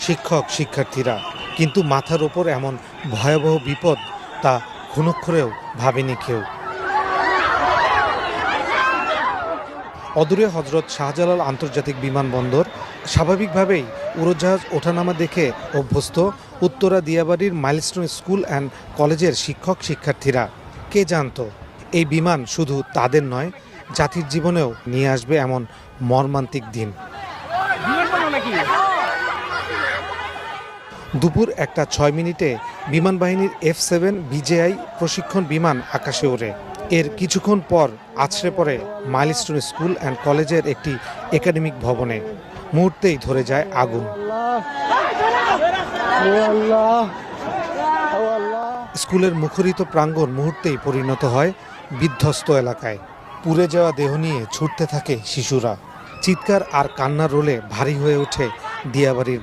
শিক্ষক শিক্ষার্থীরা, কিন্তু মাথার ওপর এমন ভয়াবহ বিপদ তা ঘুণক্ষরেও ভাবেনি কেউ। অদূরে হজরত শাহজালাল আন্তর্জাতিক বিমানবন্দর। স্বাভাবিকভাবেই উড়োজাহাজ ওঠানামা দেখে অভ্যস্ত উত্তরা দিয়াবাড়ির মাইলস্টোন স্কুল অ্যান্ড কলেজের শিক্ষক শিক্ষার্থীরা। কে জানতো এই বিমান শুধু তাদের নয়, জাতির জীবনেও নিয়ে আসবে এমন মর্মান্তিক দিন। দুপুর 1:06 বিমান বাহিনীর F-7 BJI প্রশিক্ষণ বিমান আকাশে ওড়ে। এর কিছুক্ষণ পর আছড়ে পড়ে মাইলস্টোন স্কুল অ্যান্ড কলেজের একটি একাডেমিক ভবনে। মুহূর্তেই ধরে যায় আগুন। স্কুলের মুখরিত প্রাঙ্গণ মুহূর্তেই পরিণত হয় বিধ্বস্ত এলাকায়। পুড়ে যাওয়া দেহ নিয়ে ছুটতে থাকে শিশুরা। চিৎকার আর কান্নার রোলে ভারী হয়ে ওঠে দিয়াবাড়ির